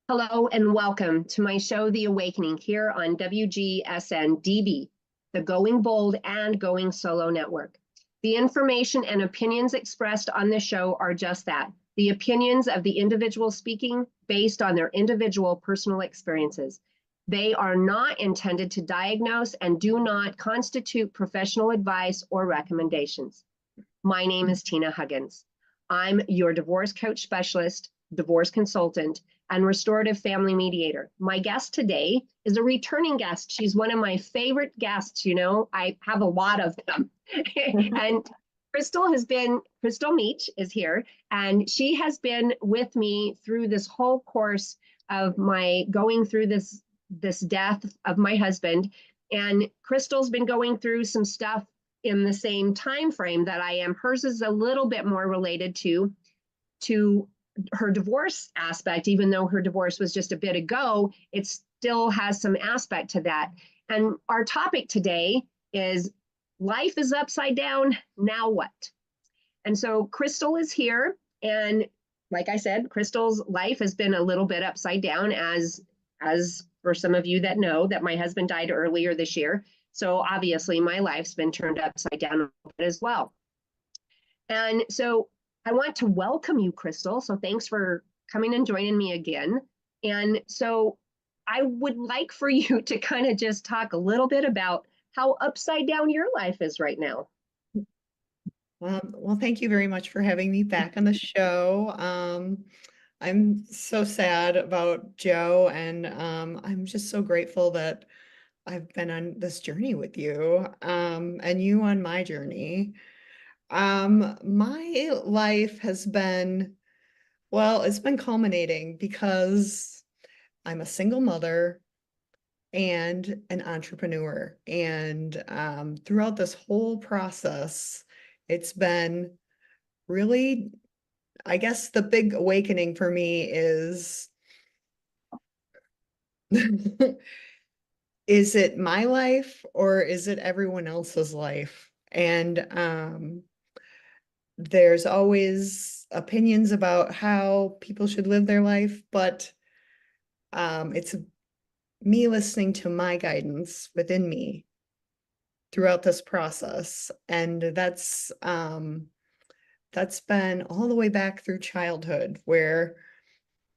Hello and welcome to my show, The Awakening, here on WGSN-DB, the Going Bold and Going Solo Network. The information and opinions expressed on this show are just that, the opinions of the individual speaking based on their individual personal experiences. They are not intended to diagnose and do not constitute professional advice or recommendations. My name is Tina Huggins. I'm your divorce coach specialist, divorce consultant, and restorative family mediator. My guest today is a returning guest. She's one of my favorite guests. You know, I have a lot of them. And Chrystal Meach is here, and she has been with me through this whole course of my going through this death of my husband. And Crystal's been going through some stuff in the same time frame that I am. Hers is a little bit more related to her divorce aspect. Even though her divorce was just a bit ago, it still has some aspect to that. And our topic today is life is upside down, now what? And so Chrystal is here. And like I said, Crystal's life has been a little bit upside down, as for some of you that know that my husband died earlier this year. So obviously my life's been turned upside down a little bit as well. And so I want to welcome you, Chrystal. So thanks for coming and joining me again. And so I would like for you to kind of just talk a little bit about how upside down your life is right now. Well, thank you very much for having me back on the show. I'm so sad about Joe, and I'm just so grateful that I've been on this journey with you, and you on my journey. My life has been, well, it's been culminating because I'm a single mother and an entrepreneur. And throughout this whole process, it's been really, I guess the big awakening for me is, is it my life or is it everyone else's life? And there's always opinions about how people should live their life, but it's me listening to my guidance within me throughout this process. And that's been all the way back through childhood, where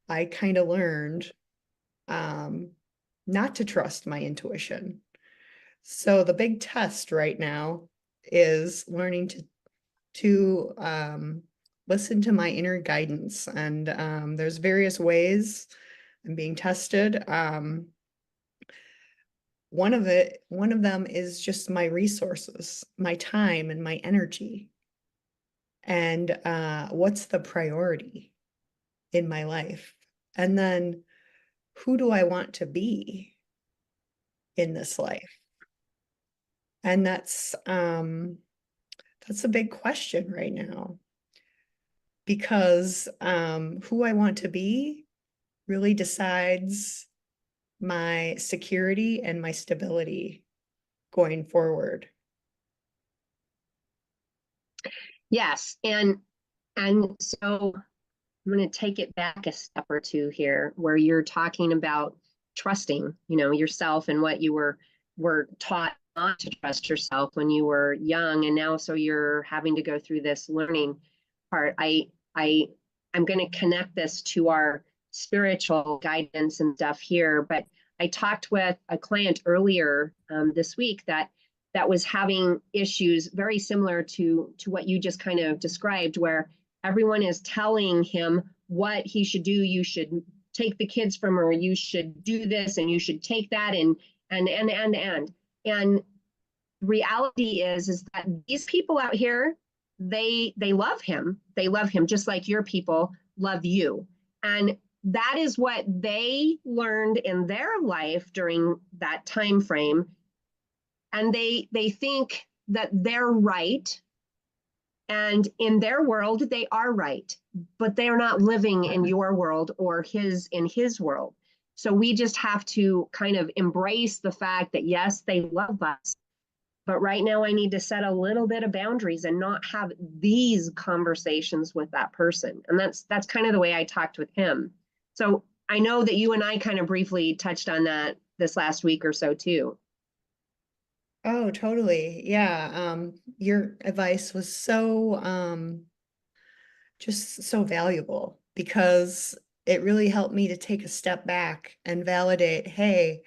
I kind of learned not to trust my intuition. So the big test right now is learning to listen to my inner guidance. And there's various ways I'm being tested. One of them is just my resources, my time and my energy. And what's the priority in my life? And then who do I want to be in this life? And that's a big question right now, because who I want to be really decides my security and my stability going forward. Yes. And so I'm going to take it back a step or two here, where you're talking about trusting, yourself, and what you were taught not to trust yourself when you were young. And now, so you're having to go through this learning part. I'm going to connect this to our spiritual guidance and stuff here. But I talked with a client earlier this week that was having issues very similar to what you just kind of described, where everyone is telling him what he should do. You should take the kids from her. You should do this, and you should take that, and reality is that these people out here, they love him. They love him just like your people love you. And that is what they learned in their life during that time frame. And they think that they're right. And in their world, they are right, but they're not living in your world or in his world. So we just have to kind of embrace the fact that, yes, they love us, but right now I need to set a little bit of boundaries and not have these conversations with that person. And that's kind of the way I talked with him. So I know that you and I kind of briefly touched on that this last week or so too. Oh, totally. Yeah. Your advice was so just so valuable because it really helped me to take a step back and validate, hey,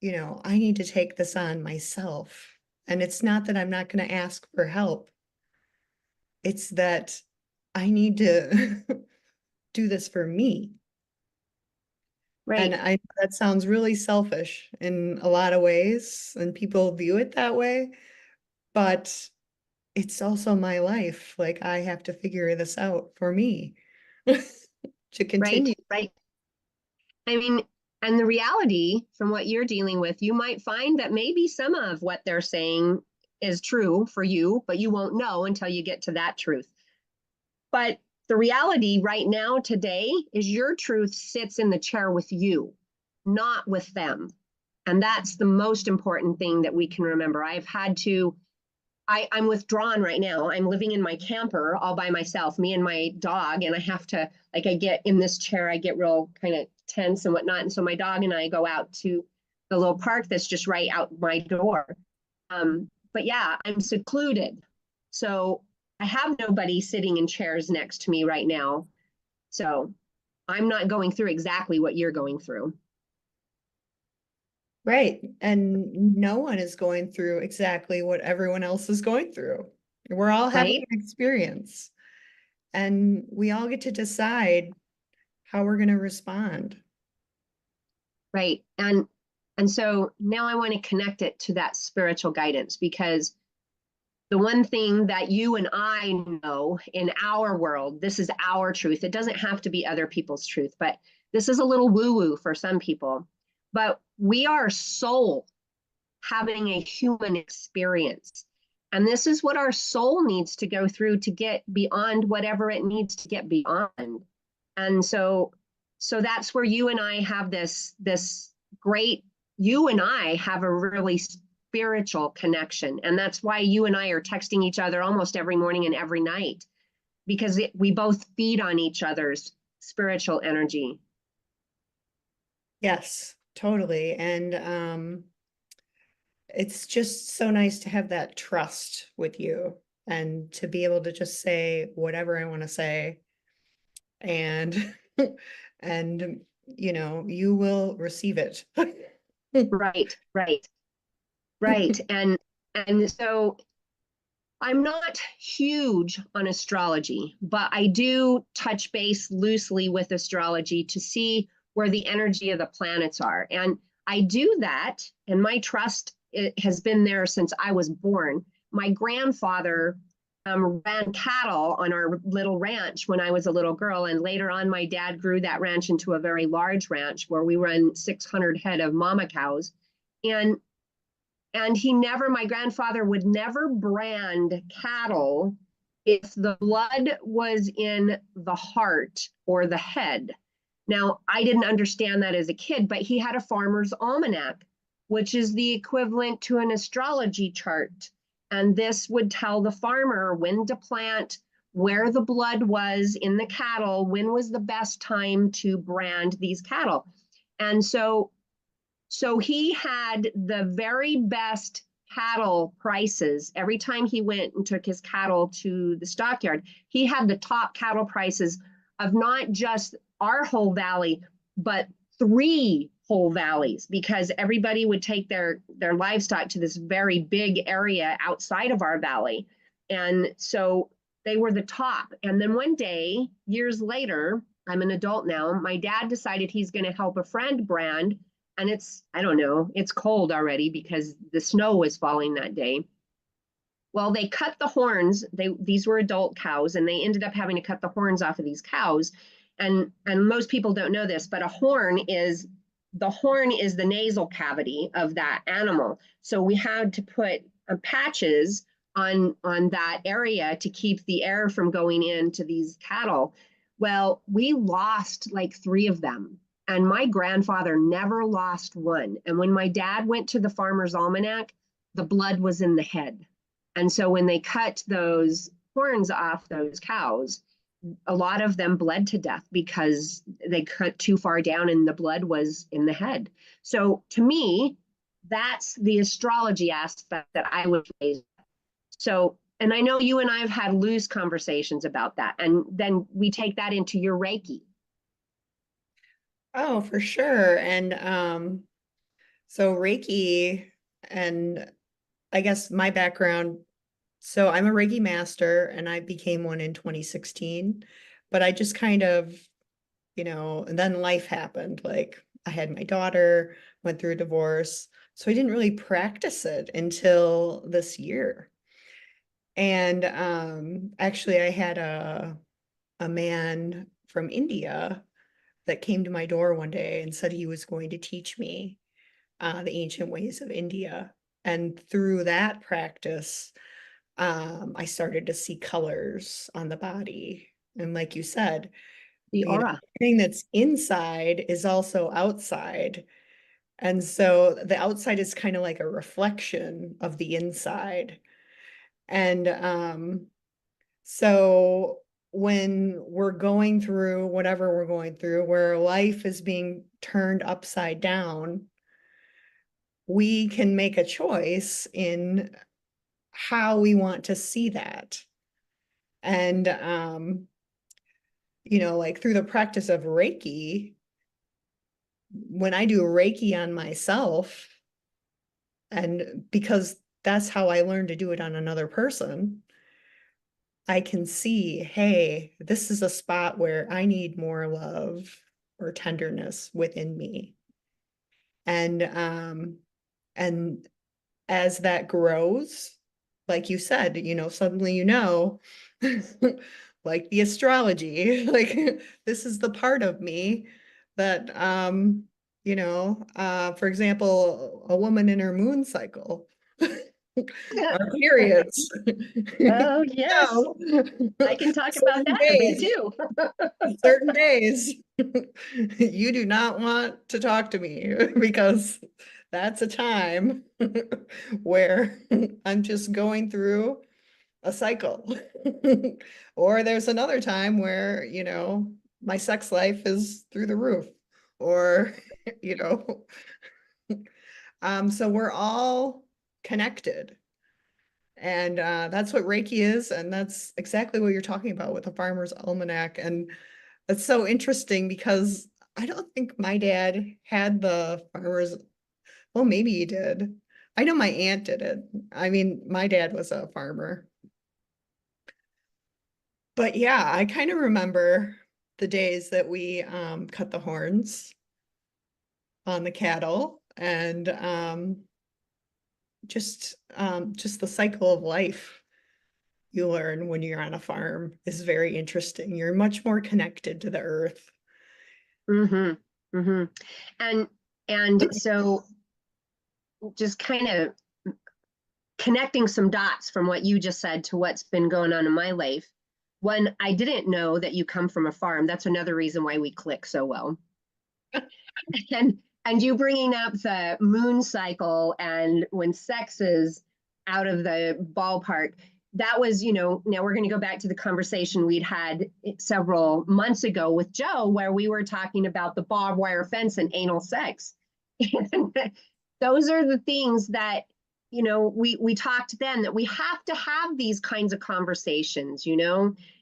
I need to take this on myself. And it's not that I'm not going to ask for help. It's that I need to do this for me. And Right, that sounds really selfish in a lot of ways, and people view it that way, but it's also my life. Like I have to figure this out for me to right, continue. right. I mean, and the reality from what you're dealing with, you might find that maybe some of what they're saying is true for you, but you won't know until you get to that truth. But the reality right now, today, is your truth sits in the chair with you, not with them. And that's the most important thing that we can remember. I'm withdrawn right now. I'm living in my camper all by myself, me and my dog. And I have to, like, I get in this chair, I get real kind of tense and whatnot. And so my dog and I go out to the little park that's just right out my door. But yeah, I'm secluded. So I have nobody sitting in chairs next to me right now. So I'm not going through exactly what you're going through. Right. And no one is going through exactly what everyone else is going through. We're all having Right? an experience, and we all get to decide how we're going to respond. Right. And so now I want to connect it to that spiritual guidance, because the one thing that you and I know in our world, this is our truth. It doesn't have to be other people's truth, but this is a little woo-woo for some people. But we are soul having a human experience. And this is what our soul needs to go through to get beyond whatever it needs to get beyond. And so that's where you and I have this great, you and I have a really spiritual connection. And that's why you and I are texting each other almost every morning and every night, because we both feed on each other's spiritual energy. Yes, totally. And it's just so nice to have that trust with you and to be able to just say whatever I want to say, and and you will receive it. Right, right, right. And so I'm not huge on astrology, but I do touch base loosely with astrology to see where the energy of the planets are. And I do that, and my trust, it has been there since I was born. My grandfather ran cattle on our little ranch when I was a little girl, and later on, my dad grew that ranch into a very large ranch where we run 600 head of mama cows. And my grandfather would never brand cattle if the blood was in the heart or the head. Now, I didn't understand that as a kid, but he had a farmer's almanac, which is the equivalent to an astrology chart. And this would tell the farmer when to plant, where the blood was in the cattle, when was the best time to brand these cattle. And so he had the very best cattle prices every time he went and took his cattle to the stockyard. He had the top cattle prices of not just our whole valley, but 3 whole valleys, because everybody would take their livestock to this very big area outside of our valley. And so they were the top. And then one day, years later, I'm an adult now, my dad decided he's going to help a friend brand. And I don't know, it's cold already because the snow was falling that day. Well, they cut the horns. These were adult cows, and they ended up having to cut the horns off of these cows. And most people don't know this, but the horn is the nasal cavity of that animal. So we had to put patches on that area to keep the air from going into these cattle. Well, we lost like 3 of them. And my grandfather never lost one. And when my dad went to the farmer's almanac, the blood was in the head. And so when they cut those horns off those cows, a lot of them bled to death because they cut too far down and the blood was in the head. So to me, that's the astrology aspect that I would raise. So, and I know you and I have had loose conversations about that. And then we take that into your Reiki. Oh, for sure. And so Reiki, and I guess my background, so I'm a Reiki master and I became one in 2016, but I just kind of, and then life happened. Like I had my daughter, went through a divorce. So I didn't really practice it until this year. And actually I had a man from India that came to my door one day and said he was going to teach me the ancient ways of India. And through that practice, I started to see colors on the body. And like you said, The aura. everything that's inside is also outside. And so the outside is kind of like a reflection of the inside. And so when we're going through whatever we're going through, where life is being turned upside down, we can make a choice in how we want to see that. And, like through the practice of Reiki, when I do Reiki on myself, and because that's how I learned to do it on another person, I can see, hey, this is a spot where I need more love or tenderness within me. And as that grows, like you said, suddenly, like the astrology, like this is the part of me that, for example, a woman in her moon cycle, our periods. Oh, yes. No. I can talk about that a bit too. Certain days, you do not want to talk to me because that's a time where I'm just going through a cycle. Or there's another time where, my sex life is through the roof. Or, so we're all connected. And that's what Reiki is. And that's exactly what you're talking about with the Farmer's Almanac. And it's so interesting because I don't think my dad had the farmer's, well, maybe he did. I know my aunt did it. I mean, my dad was a farmer. But yeah, I kind of remember the days that we cut the horns on the cattle, and just the cycle of life you learn when you're on a farm is very interesting. You're much more connected to the earth. Mm-hmm. Mm-hmm. And so just kind of connecting some dots from what you just said to what's been going on in my life. When I didn't know that you come from a farm, that's another reason why we click so well. And you bringing up the moon cycle and when sex is out of the ballpark, that was, now we're going to go back to the conversation we'd had several months ago with Joe, where we were talking about the barbed wire fence and anal sex. And those are the things that, we talked then, that we have to have these kinds of conversations.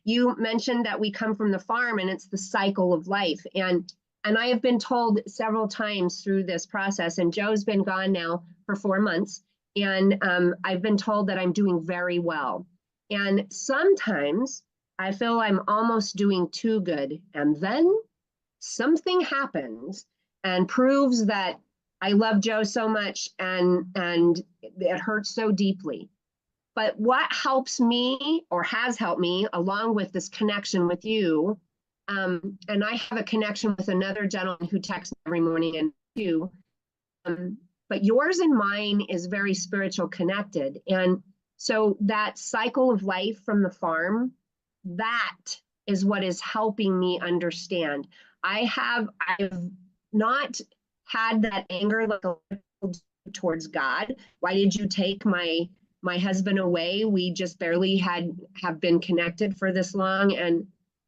You mentioned that we come from the farm and it's the cycle of life. And I have been told several times through this process, and Joe's been gone now for 4 months, and I've been told that I'm doing very well. And sometimes I feel I'm almost doing too good. And then something happens and proves that I love Joe so much and it hurts so deeply. But what helps me, or has helped me, along with this connection with you, and I have a connection with another gentleman who texts every morning, and you, but yours and mine is very spiritual connected. And so that cycle of life from the farm, that is what is helping me understand. I've not had that anger like towards God. Why did you take my husband away? We just barely have been connected for this long. And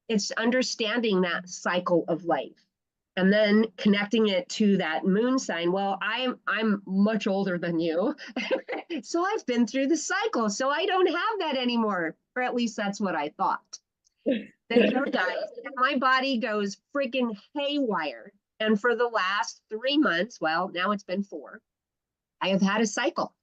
it's understanding that cycle of life and then connecting it to that moon sign. Well, I'm much older than you. So I've been through the cycle. So I don't have that anymore. Or at least that's what I thought. Then Joe dies, and my body goes freaking haywire. And for the last 3 months, well, now it's been 4, I have had a cycle.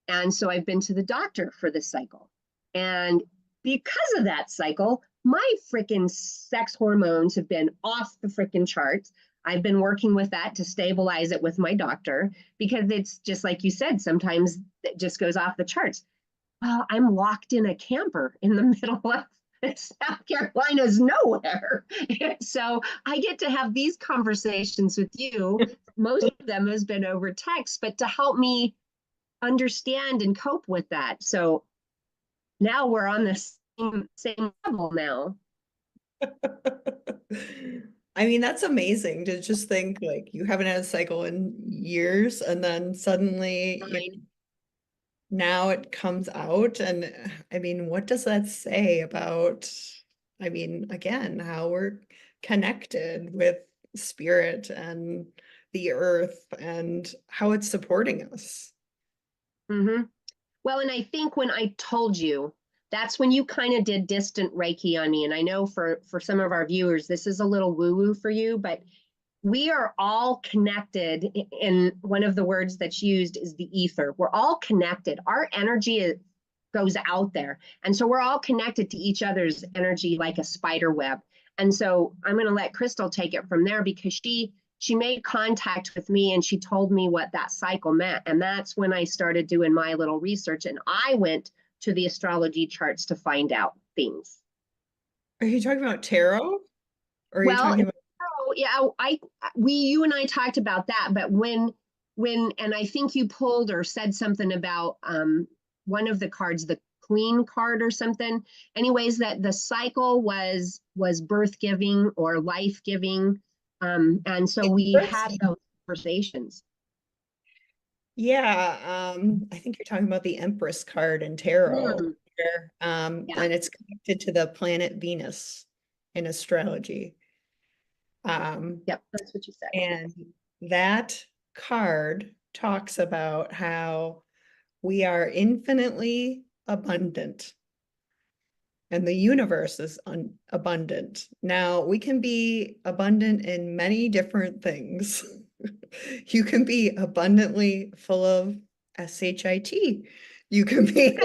And so I've been to the doctor for this cycle. And because of that cycle, my freaking sex hormones have been off the freaking charts. I've been working with that to stabilize it with my doctor, because it's just like you said, sometimes it just goes off the charts. Well, I'm locked in a camper in the middle of South Carolina's nowhere. So I get to have these conversations with you. Most of them has been over text, but to help me understand and cope with that. So now we're on the same level now. I mean, that's amazing to just think like you haven't had a cycle in years, and then suddenly now it comes out. And I mean, what does that say about, I mean, again, how we're connected with spirit and the earth and how it's supporting us? Mm-hmm. Well, and I think when I told you, that's when you kind of did distant Reiki on me. And I know for some of our viewers, this is a little woo-woo for you, but we are all connected. And one of the words that's used is the ether. We're all connected. Our energy goes out there. And so we're all connected to each other's energy like a spider web. And so I'm going to let Chrystal take it from there, because she made contact with me and she told me what that cycle meant. And that's when I started doing my little research, and I went to the astrology charts to find out things. Are you talking about tarot? Or are you talking about? Oh, yeah, you and I talked about that, but when, and I think you pulled or said something about one of the cards, the Queen card or something. Anyways, that the cycle was birth giving or life giving. And so we had those conversations. Yeah, I think you're talking about the Empress card in tarot, where, Yeah. and it's connected to the planet Venus in astrology. Yep, that's what you said. And that card talks about how we are infinitely abundant and the universe is abundant. Now, we can be abundant in many different things. You can be abundantly full of SHIT. You can be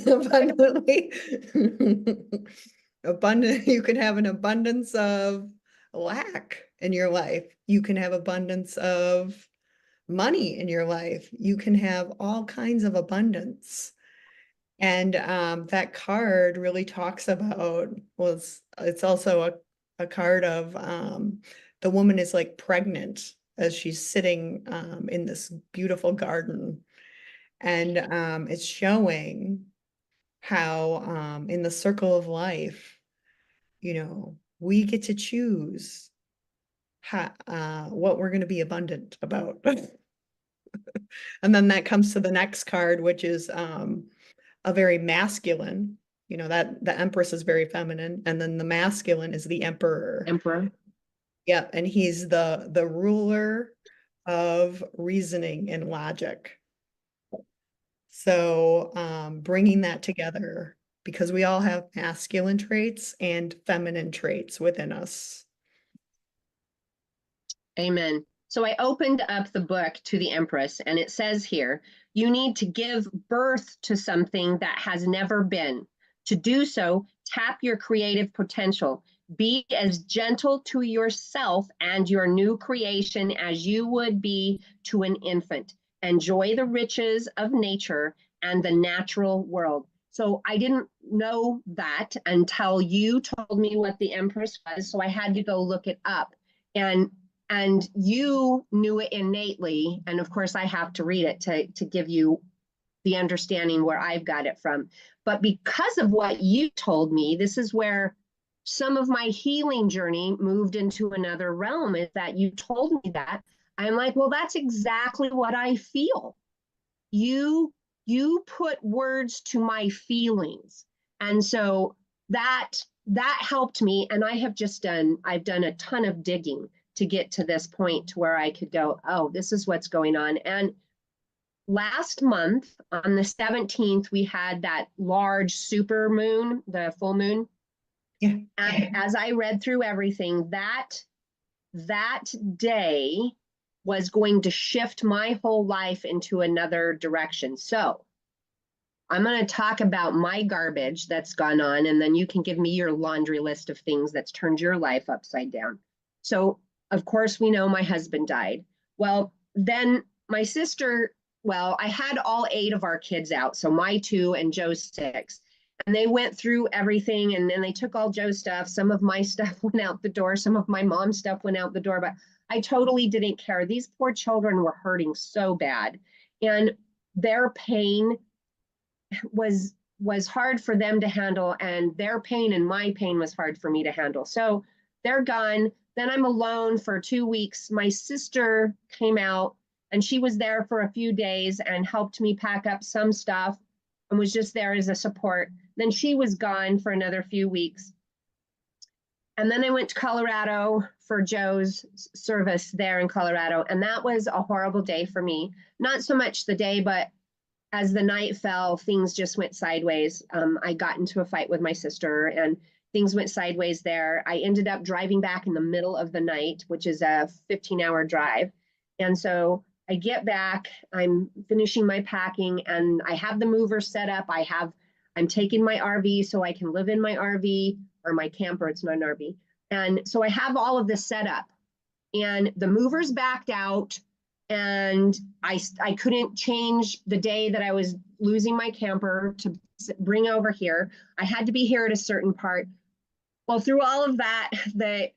abundantly abundant. You can have an abundance of lack in your life. You can have abundance of money in your life. You can have all kinds of abundance. And that card really talks about, well, it's also a card of the woman is like pregnant as she's sitting in this beautiful garden. And it's showing how in the circle of life, you know, we get to choose how, what we're going to be abundant about. And then that comes to the next card, which is a very masculine, you know, that the Empress is very feminine, and then the masculine is the Emperor. Yeah, and he's the ruler of reasoning and logic. So bringing that together, because we all have masculine traits and feminine traits within us. Amen. So I opened up the book to the Empress, and it says here, you need to give birth to something that has never been. To do so, tap your creative potential. Be as gentle to yourself and your new creation as you would be to an infant. Enjoy the riches of nature and the natural world. So I didn't know that until you told me what the Empress was, so I had to go look it up. And you knew it innately. And of course, I have to read it to give you the understanding where I've got it from. But because of what you told me, this is where some of my healing journey moved into another realm, is that you told me that. I'm like, well, that's exactly what I feel. You put words to my feelings. And so that that helped me. And I've done a ton of digging to get to this point to where I could go, oh, this is what's going on. And last month on the 17th, we had that large super moon, the full moon. Yeah. And as I read through everything, that day was going to shift my whole life into another direction. So I'm going to talk about my garbage that's gone on, and then you can give me your laundry list of things that's turned your life upside down. So, of course, we know my husband died. Well, then my sister, well, I had all 8 of our kids out. So my 2 and Joe's 6. And they went through everything, and then they took all Joe's stuff. Some of my stuff went out the door. Some of my mom's stuff went out the door, but I totally didn't care. These poor children were hurting so bad. And their pain was hard for them to handle, and their pain and my pain was hard for me to handle. So they're gone. Then I'm alone for 2 weeks. My sister came out, and she was there for a few days and helped me pack up some stuff and was just there as a support. Then she was gone for another few weeks. And then I went to Colorado for Joe's service there in Colorado. And that was a horrible day for me. Not so much the day, but as the night fell, things just went sideways. I got into a fight with my sister, and things went sideways there. I ended up driving back in the middle of the night, which is a 15-hour drive. And so I get back, I'm finishing my packing, and I have the mover set up. I'm taking my RV so I can live in my RV or my camper. It's not an RV. And so I have all of this set up, and the mover's backed out. And I couldn't change the day that I was losing my camper to bring over here. I had to be here at a certain part. Well, through all of that, the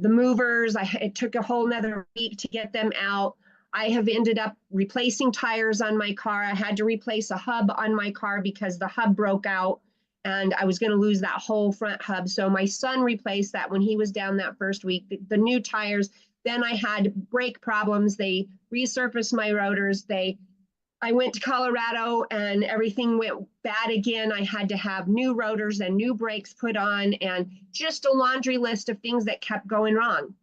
movers, it took a whole nother week to get them out. I have ended up replacing tires on my car. I had to replace a hub on my car because the hub broke out, and I was going to lose that whole front hub. So my son replaced that when he was down that first week, the new tires. Then I had brake problems. They resurfaced my rotors. I went to Colorado, and everything went bad again. I had to have new rotors and new brakes put on, and just a laundry list of things that kept going wrong.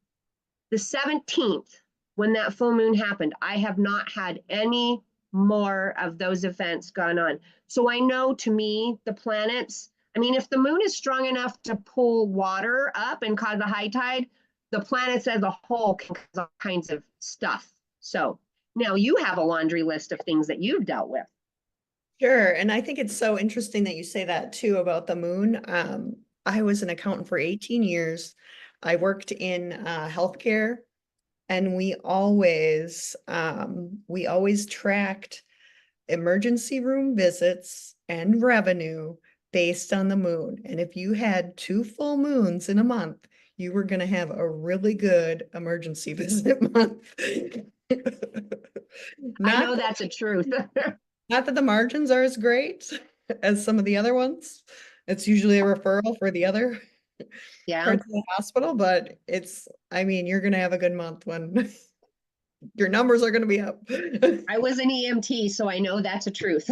The 17th, when that full moon happened, I have not had any more of those events gone on. So I know, to me, the planets, I mean, if the moon is strong enough to pull water up and cause a high tide, the planets as a whole can cause all kinds of stuff. So now you have a laundry list of things that you've dealt with. Sure. And I think it's so interesting that you say that too about the moon. I was an accountant for 18 years. I worked in healthcare, and we always tracked emergency room visits and revenue based on the moon. And if you had 2 full moons in a month, you were going to have a really good emergency visit month. I know that's a truth. Not that the margins are as great as some of the other ones. It's usually a referral for the other parts of the hospital, but you're going to have a good month when your numbers are going to be up. I was an EMT, so I know that's a truth.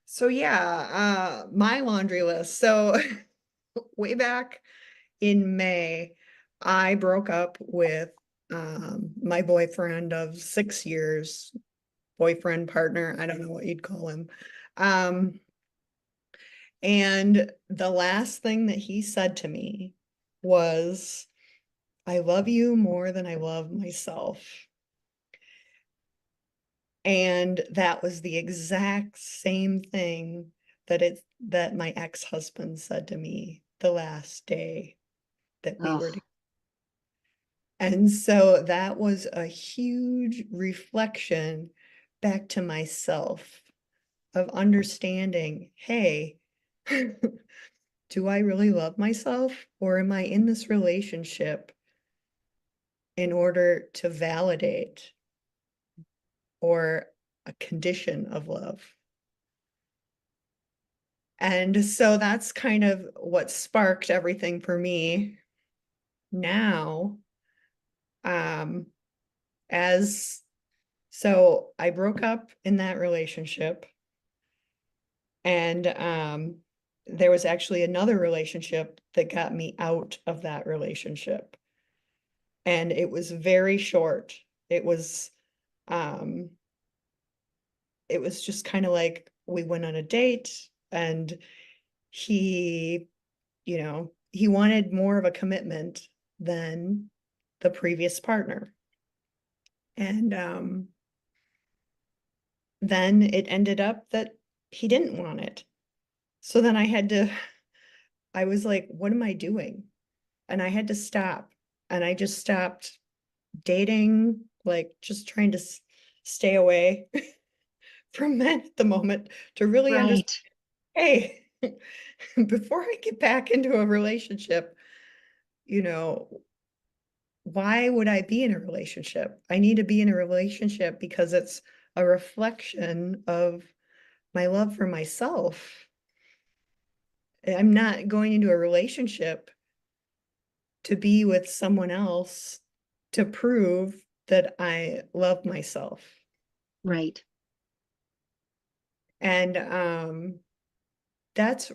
So yeah, my laundry list. So way back in May, I broke up with my boyfriend of 6 years, boyfriend, partner, I don't know what you'd call him. And the last thing that he said to me was, "I love you more than I love myself." And that was the exact same thing that my ex-husband said to me the last day that we were together. And so that was a huge reflection back to myself of understanding, hey, do I really love myself, or am I in this relationship in order to validate or a condition of love? And so that's kind of what sparked everything for me now. So I broke up in that relationship. And there was actually another relationship that got me out of that relationship. And it was very short. It was just kind of like we went on a date, and he, he wanted more of a commitment than the previous partner. And then it ended up that he didn't want it. So then I was like, what am I doing? And I had to stop. And I just stopped dating, like just trying to stay away from men at the moment, to really understand, Right. hey, before I get back into a relationship, why would I be in a relationship? I need to be in a relationship because it's a reflection of my love for myself. I'm not going into a relationship to be with someone else to prove that I love myself. Right. And that's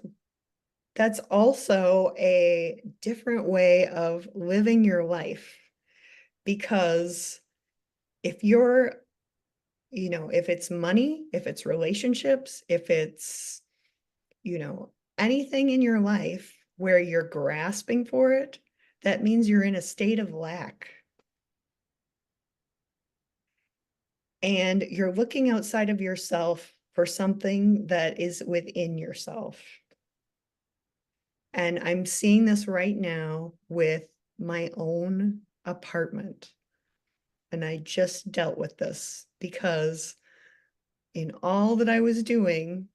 also a different way of living your life, because if you're, if it's money, if it's relationships, if it's, anything in your life where you're grasping for it, that means you're in a state of lack. And you're looking outside of yourself for something that is within yourself. And I'm seeing this right now with my own apartment. And I just dealt with this because in all that I was doing,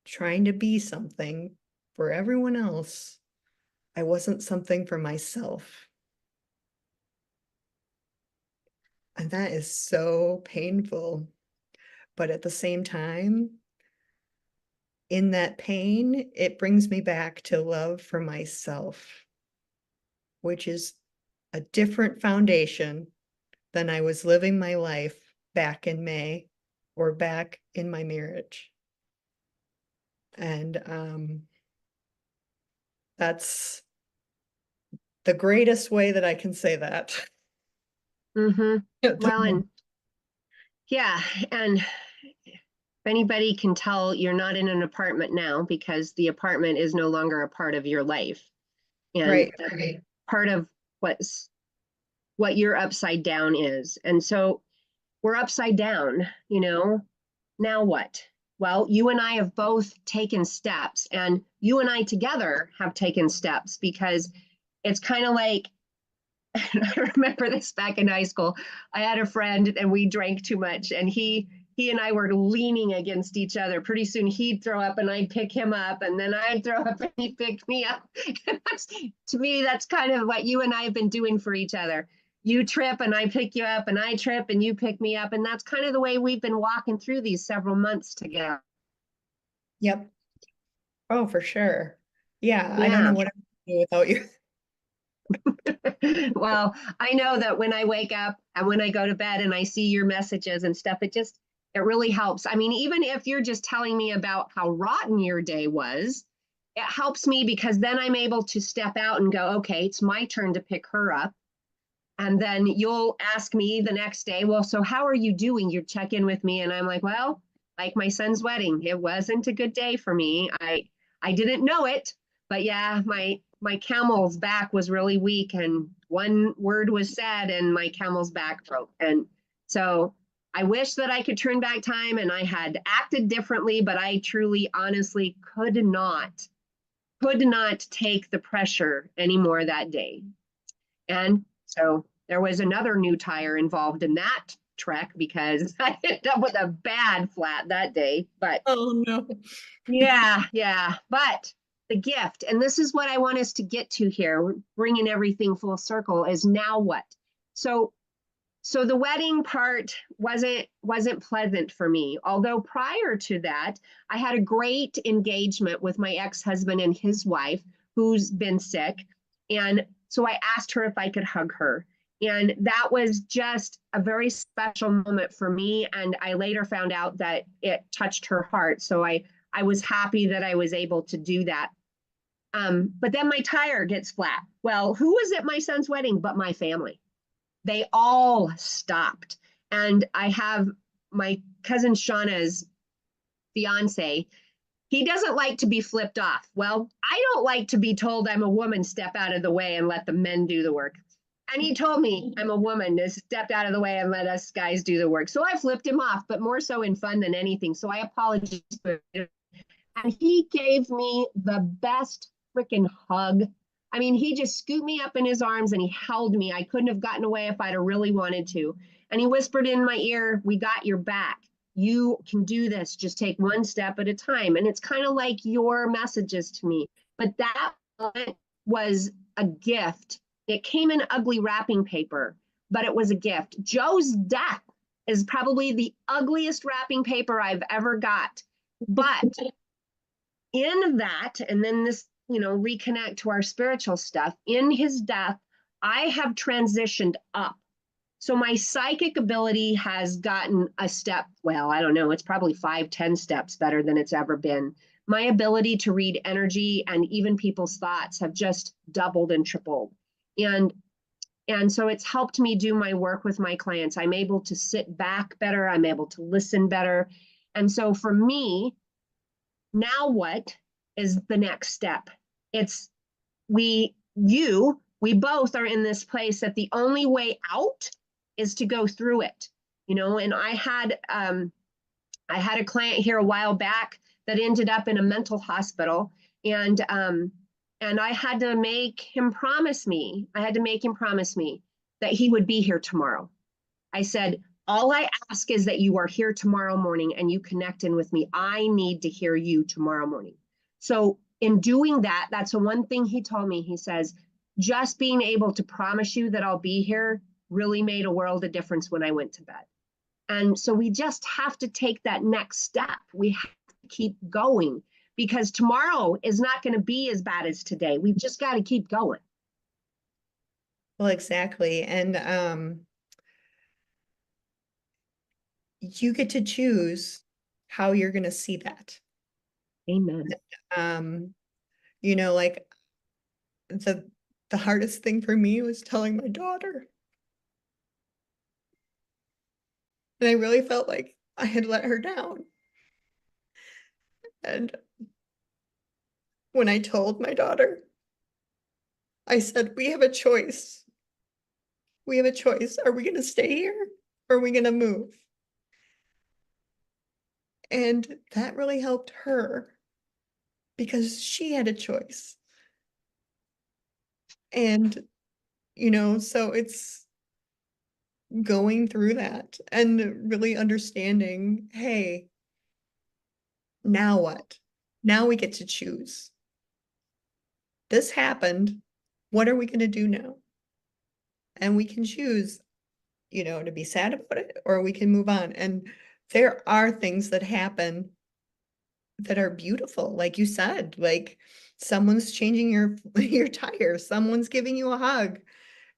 trying to be something for everyone else, I wasn't something for myself. And that is so painful. But at the same time, in that pain, it brings me back to love for myself, which is a different foundation than I was living my life back in May or back in my marriage. And that's the greatest way that I can say that. Mm-hmm. Well, and yeah, and if anybody can tell, you're not in an apartment now because the apartment is no longer a part of your life. And Right, right. part of what your upside down is. And so we're upside down, now what? Well, you and I have both taken steps, and you and I together have taken steps, because it's kind of like, I remember this back in high school. I had a friend and we drank too much, and he and I were leaning against each other. Pretty soon he'd throw up and I'd pick him up, and then I'd throw up and he'd pick me up. To me, that's kind of what you and I have been doing for each other. You trip and I pick you up, and I trip and you pick me up. And that's kind of the way we've been walking through these several months together. Yep. Oh, for sure. Yeah, I don't Yeah. know what I would do without you. Well, I know that when I wake up and when I go to bed and I see your messages and stuff, it really helps. I mean, even if you're just telling me about how rotten your day was, it helps me, because then I'm able to step out and go, okay, it's my turn to pick her up. And then you'll ask me the next day, well, so how are you doing? You check in with me. And I'm like, well, like my son's wedding, it wasn't a good day for me. I didn't know it, but yeah, my camel's back was really weak, and one word was said and my camel's back broke. And so I wish that I could turn back time and I had acted differently, but I truly, honestly could not take the pressure anymore that day. And so there was another new tire involved in that trek, because I ended up with a bad flat that day. But Oh, no. yeah. But the gift, and this is what I want us to get to here, we're bringing everything full circle, is now what? So the wedding part wasn't pleasant for me. Although prior to that, I had a great engagement with my ex-husband and his wife, who's been sick. And so I asked her if I could hug her. And that was just a very special moment for me. And I later found out that it touched her heart. So I I was happy that I was able to do that. But then my tire gets flat. Well, who was at my son's wedding but my family? They all stopped. And I have my cousin Shauna's fiance. He doesn't like to be flipped off. Well, I don't like to be told I'm a woman, step out of the way and let the men do the work. And he told me I'm a woman to step out of the way and let us guys do the work. So I flipped him off, but more so in fun than anything. So I apologize. And he gave me the best freaking hug. I mean, he just scooped me up in his arms and he held me. I couldn't have gotten away if I'd have really wanted to. And he whispered in my ear, "We got your back. You can do this. Just take one step at a time." And it's kind of like your messages to me. But that was a gift. It came in ugly wrapping paper, but it was a gift. Joe's death is probably the ugliest wrapping paper I've ever got. But in that, and then this, reconnect to our spiritual stuff, in his death, I have transitioned up. So my psychic ability has gotten a step, well, I don't know, it's probably 5-10 steps better than it's ever been. My ability to read energy and even people's thoughts have just doubled and tripled. And so it's helped me do my work with my clients. I'm able to sit back better. I'm able to listen better. And so for me, now what is the next step? It's we both are in this place that the only way out is to go through it, and I had a client here a while back that ended up in a mental hospital, and I had to make him promise me that he would be here tomorrow. I said, all I ask is that you are here tomorrow morning and you connect in with me. I need to hear you tomorrow morning. So in doing that, that's the one thing he told me. He says, just being able to promise you that I'll be here really made a world of difference when I went to bed. And so we just have to take that next step. We have to keep going because tomorrow is not going to be as bad as today. We've just got to keep going. Well, exactly. And you get to choose how you're going to see that. Amen. Like the hardest thing for me was telling my daughter. And I really felt like I had let her down. And when I told my daughter, I said, we have a choice. We have a choice. Are we going to stay here or are we going to move? And that really helped her because she had a choice. And, so it's going through that and really understanding, hey, now what? Now we get to choose. This happened. What are we going to do now? And we can choose, to be sad about it, or we can move on. And there are things that happen that are beautiful. Like you said, like someone's changing your tire, someone's giving you a hug,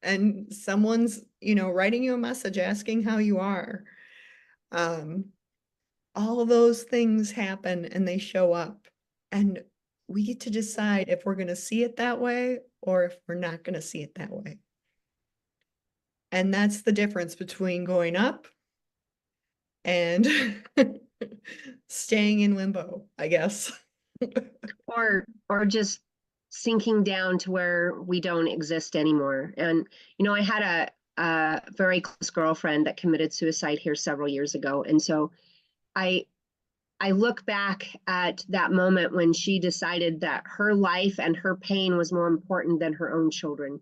and someone's, writing you a message asking how you are. All of those things happen and they show up, and we get to decide if we're going to see it that way or if we're not going to see it that way. And that's the difference between going up and staying in limbo, I guess. or just sinking down to where we don't exist anymore. And, I had a very close girlfriend that committed suicide here several years ago. And so I look back at that moment when she decided that her life and her pain was more important than her own children.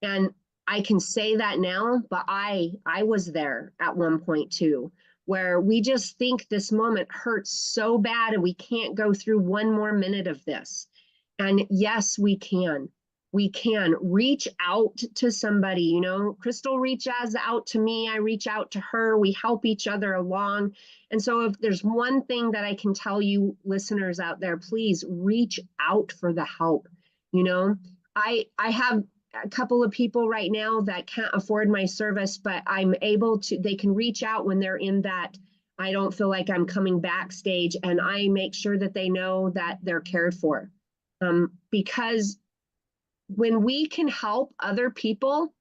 And I can say that now, but I was there at one point too, where we just think this moment hurts so bad and we can't go through one more minute of this. And yes, we can. We can reach out to somebody, Chrystal reaches out to me. I reach out to her. We help each other along. And so if there's one thing that I can tell you listeners out there, please reach out for the help. I have a couple of people right now that can't afford my service, but I'm able to, they can reach out when they're in that I don't feel like I'm coming backstage, and I make sure that they know that they're cared for. Because when we can help other people,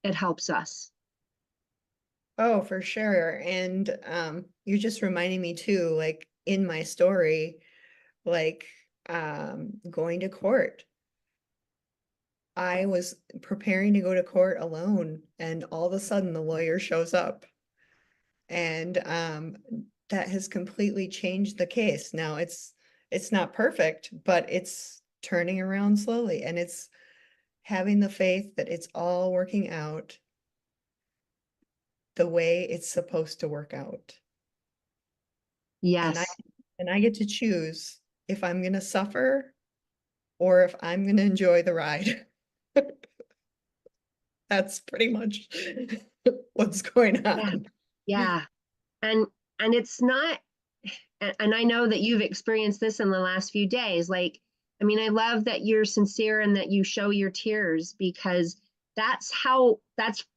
it helps us. Oh, for sure. And you're just reminding me too, like in my story, like going to court. I was preparing to go to court alone, and all of a sudden the lawyer shows up. And that has completely changed the case. Now it's not perfect, but it's turning around slowly, and it's having the faith that it's all working out the way it's supposed to work out. And I Yes. and I get to choose if I'm going to suffer or if I'm going to enjoy the ride. That's pretty much what's going Yeah. on. Yeah. And it's not, and I know that you've experienced this in the last few days. Like, I mean, I love that you're sincere and that you show your tears, because that's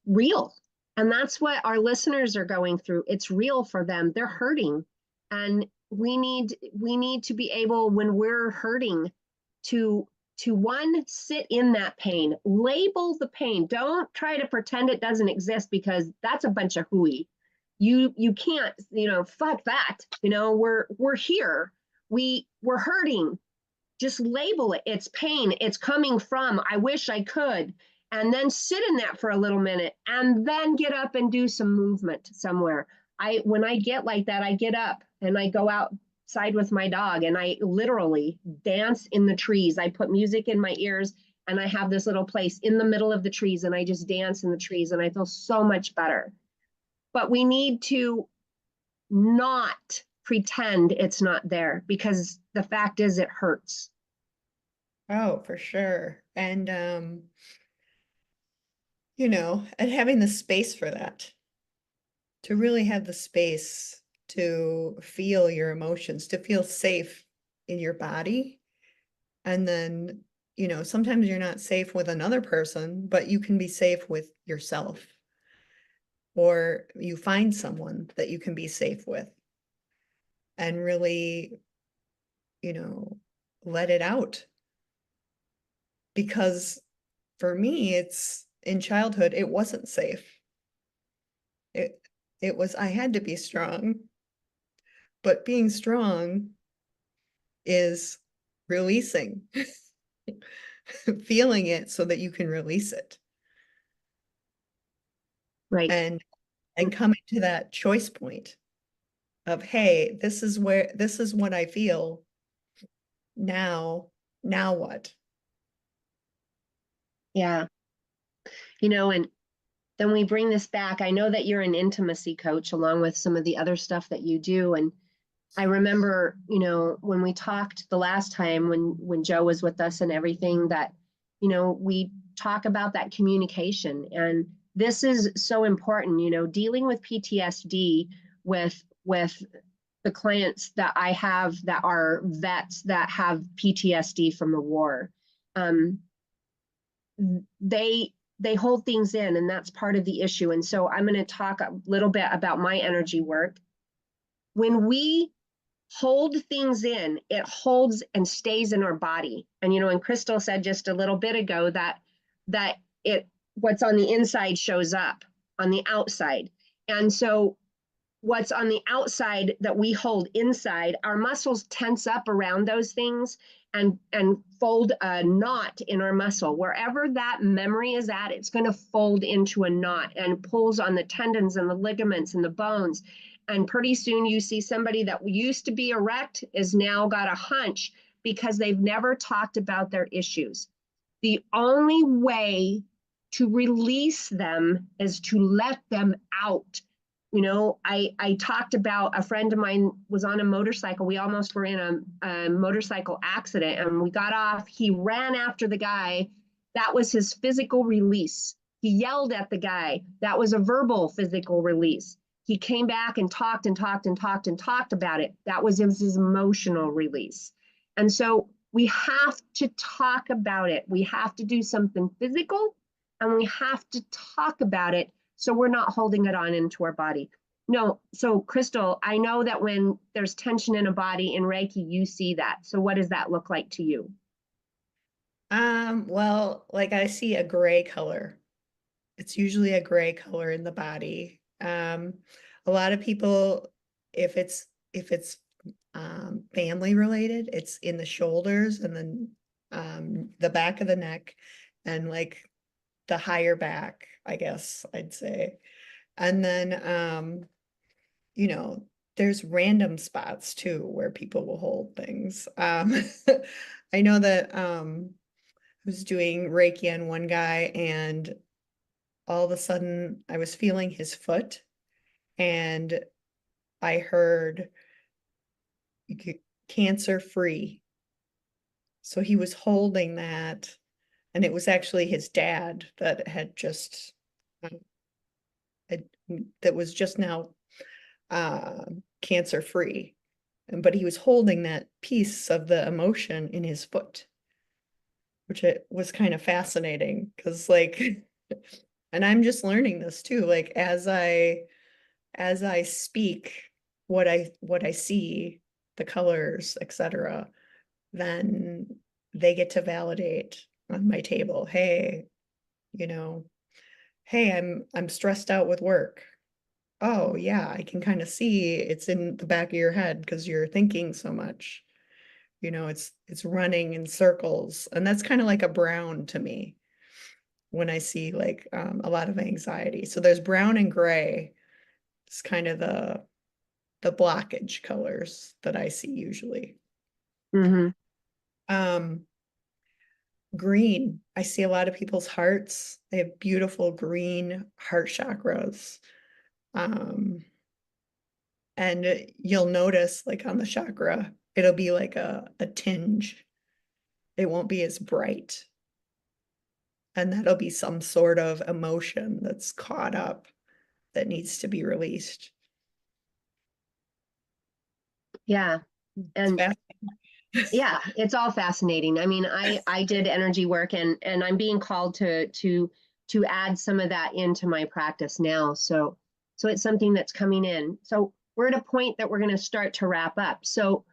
real. And that's what our listeners are going through. It's real for them. They're hurting. And we need to be able, when we're hurting, to one, sit in that pain, label the pain. Don't try to pretend it doesn't exist, because that's a bunch of hooey. You can't, fuck that. We're here. We're hurting. Just label it. It's pain. It's coming from, I wish I could. And then sit in that for a little minute, and then get up and do some movement somewhere. When I get like that, I get up and I go outside with my dog, and I literally dance in the trees. I put music in my ears, and I have this little place in the middle of the trees, and I just dance in the trees, and I feel so much better. But we need to not pretend it's not there, because the fact is it hurts. Oh, for sure. And and having the space for that, to really have the space to feel your emotions, to feel safe in your body. And then, sometimes you're not safe with another person, but you can be safe with yourself, or you find someone that you can be safe with and really, let it out. Because for me, it's in childhood, it wasn't safe. It was, I had to be strong, but being strong is releasing, feeling it so that you can release it. Right. And coming to that choice point of, hey, this is what I feel now. Now what? Yeah. And then we bring this back. I know that you're an intimacy coach along with some of the other stuff that you do. And I remember, when we talked the last time, when Joe was with us and everything, that, we talk about that communication. And this is so important, dealing with PTSD with the clients that I have that are vets that have PTSD from the war. They hold things in, and that's part of the issue. And so I'm going to talk a little bit about my energy work. When we hold things in, it holds and stays in our body. And and Chrystal said just a little bit ago that it what's on the inside shows up on the outside. And so what's on the outside that we hold inside, our muscles tense up around those things and fold a knot in our muscle. Wherever that memory is at, it's going to fold into a knot and pulls on the tendons and the ligaments and the bones. And pretty soon you see somebody that used to be erect is now got a hunch, because they've never talked about their issues. The only way to release them is to let them out. I talked about, a friend of mine was on a motorcycle. We almost were in a motorcycle accident, and we got off. He ran after the guy. That was his physical release. He yelled at the guy. That was a verbal physical release. He came back and talked and talked and talked and talked about it. That was his emotional release. And so we have to talk about it. We have to do something physical, and we have to talk about it, so we're not holding it on into our body. No, so Chrystal, I know that when there's tension in a body in Reiki, you see that. So what does that look like to you? Well, like I see a gray color. It's usually a gray color in the body. A lot of people, if it's family related, it's in the shoulders and then the back of the neck and like the higher back, I guess I'd say. And then you know, there's random spots too where people will hold things. I know that I was doing Reiki on one guy and all of a sudden I was feeling his foot and I heard cancer free. So he was holding that, and it was actually his dad that had just um, that was just now cancer free. But he was holding that piece of the emotion in his foot, which it was kind of fascinating because like and I'm just learning this too, like as I speak what I see, the colors, etc., then they get to validate on my table, hey, you know, hey, I'm stressed out with work. Oh yeah, I can kind of see it's in the back of your head because you're thinking so much. You know, it's running in circles. And that's kind of like a brown to me when I see like a lot of anxiety. So there's brown and gray. It's kind of the blockage colors that I see usually. Mm-hmm. Um, green. I see a lot of people's hearts. They have beautiful green heart chakras. Um, and you'll notice like on the chakra, it'll be like a tinge. It won't be as bright. And that'll be some sort of emotion that's caught up that needs to be released. Yeah. It's And yeah, it's all fascinating. I mean, I did energy work and I'm being called to add some of that into my practice now. So it's something that's coming in. So we're at a point that we're going to start to wrap up. So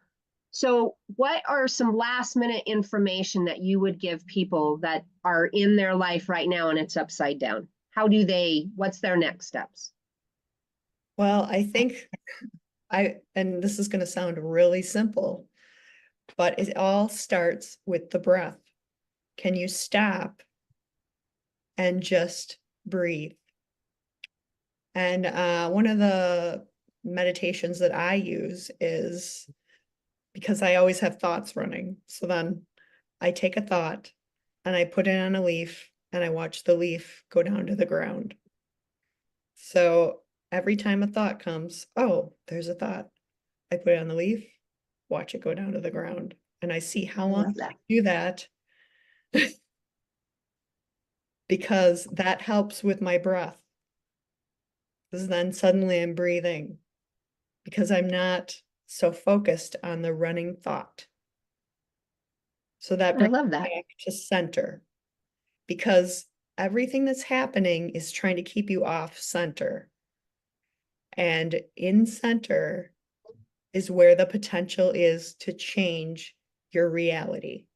what are some last minute information that you would give people that are in their life right now and it's upside down? What's their next steps? Well, I think and this is going to sound really simple, but it all starts with the breath. Can you stop and just breathe? And one of the meditations that I use is because I always have thoughts running. So then I take a thought and I put it on a leaf and I watch the leaf go down to the ground. So every time a thought comes, oh, there's a thought. I put it on the leaf, watch it go down to the ground. And I see how I long love I that. do that because that helps with my breath. Because then suddenly I'm breathing because I'm not so focused on the running thought. So that I brings love me that. back to center because everything that's happening is trying to keep you off center. And in center is where the potential is to change your reality.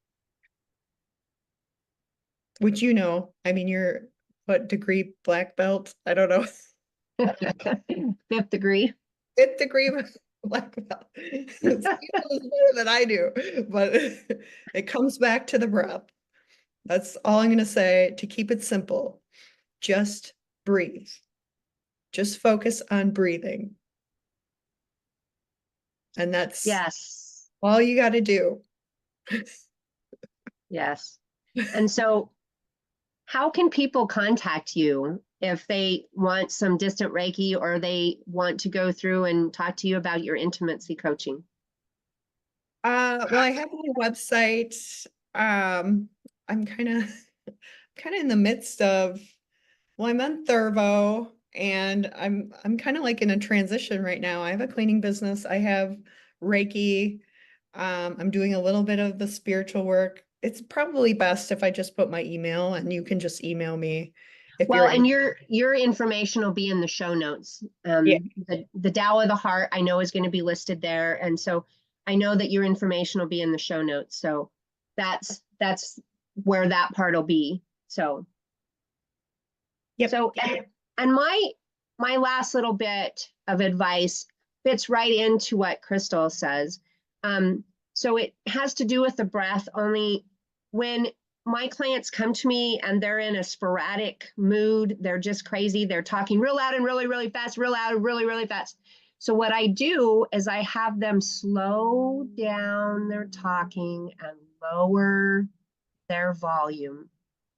Which I mean, you're what degree black belt? I don't know. Fifth degree. Fifth degree black belt. It's better than I do, but it comes back to the breath. That's all I'm going to say to keep it simple. Just breathe. Just focus on breathing. And that's Yes. all you got to do. Yes. And so how can people contact you if they want some distant Reiki or they want to go through and talk to you about your intimacy coaching? Well, I have my website. I'm kind of in the midst of, well, I'm on Thurvo and I'm kind of like in a transition right now. I have a cleaning business. I have Reiki. I'm doing a little bit of the spiritual work. It's probably best if I just put my email and you can just email me. If Well, you're and your information will be in the show notes. yeah, The Tao of the Heart, I know, is going to be listed there. And so I know that your information will be in the show notes. So that's where that part will be. So, yep. so and my last little bit of advice fits right into what Chrystal says. So it has to do with the breath. Only when my clients come to me and they're in a sporadic mood, they're just crazy. They're talking real loud and really, really fast, real loud and really, really fast. So what I do is I have them slow down their talking and lower their volume.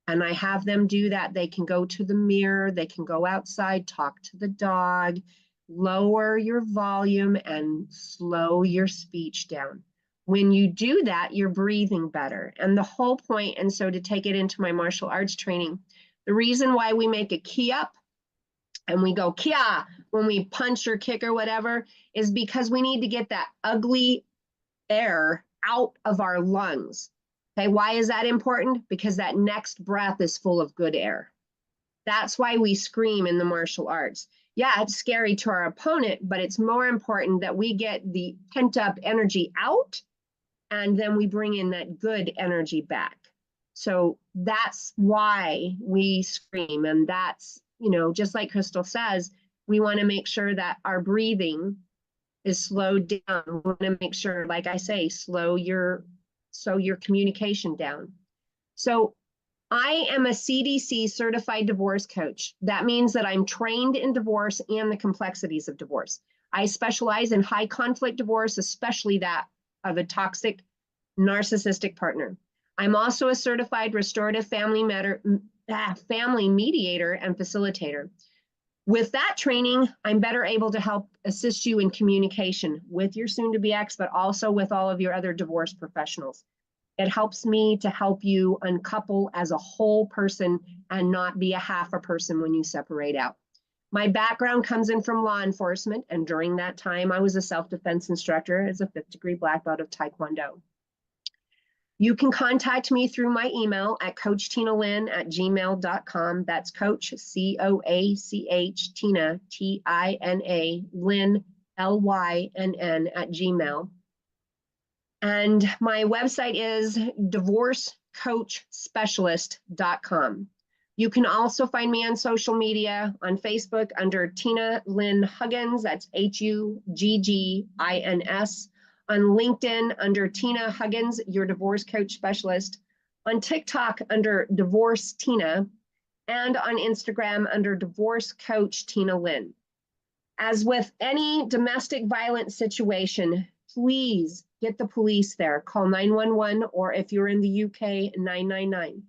And I have them do that. They can go to the mirror, they can go outside, talk to the dog, lower your volume and slow your speech down. When you do that, you're breathing better. And the whole point, and so to take it into my martial arts training, the reason why we make a key up and we go kia when we punch or kick or whatever is because we need to get that ugly air out of our lungs. Okay, why is that important? Because that next breath is full of good air. That's why we scream in the martial arts. Yeah, it's scary to our opponent, but it's more important that we get the pent up energy out and then we bring in that good energy back. So that's why we scream. And that's, just like Chrystal says, we want to make sure that our breathing is slowed down. We want to make sure, like I say, slow your communication down. So I am a CDC certified divorce coach. That means that I'm trained in divorce and the complexities of divorce. I specialize in high conflict divorce, especially that of a toxic narcissistic partner. I'm also a certified restorative family mediator and facilitator. With that training, I'm better able to help assist you in communication with your soon-to-be ex, but also with all of your other divorce professionals. It helps me to help you uncouple as a whole person and not be a half a person when you separate out. My background comes in from law enforcement, and during that time, I was a self-defense instructor as a 5th-degree black belt of Taekwondo. You can contact me through my email at coachtinalynn@gmail.com. That's Coach, COACH, Tina, TINA, Lynn, LYNN @gmail. And my website is divorcecoachspecialist.com. You can also find me on social media on Facebook under Tina Lynn Huggins, that's HUGGINS. On LinkedIn under Tina Huggins, your divorce coach specialist. On TikTok under Divorce Tina. And on Instagram under Divorce Coach Tina Lynn. As with any domestic violence situation, please get the police there. Call 911 or if you're in the UK, 999.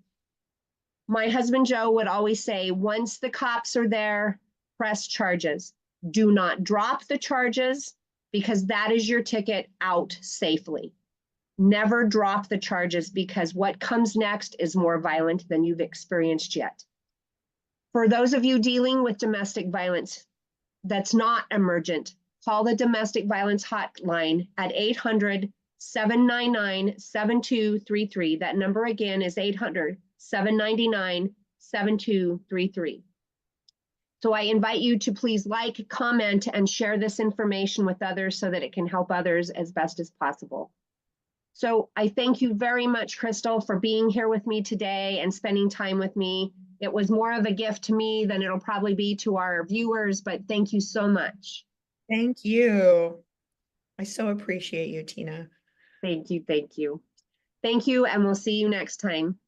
My husband Joe would always say, once the cops are there, press charges. Do not drop the charges because that is your ticket out safely. Never drop the charges because what comes next is more violent than you've experienced yet. For those of you dealing with domestic violence that's not emergent, call the domestic violence hotline at 800-799-7233. That number again is 800-799-7233. So I invite you to please like, comment, and share this information with others so that it can help others as best as possible. So I thank you very much, Chrystal, for being here with me today and spending time with me. It was more of a gift to me than it'll probably be to our viewers, but thank you so much. Thank you. I so appreciate you, Tina. Thank you, thank you. Thank you, and we'll see you next time.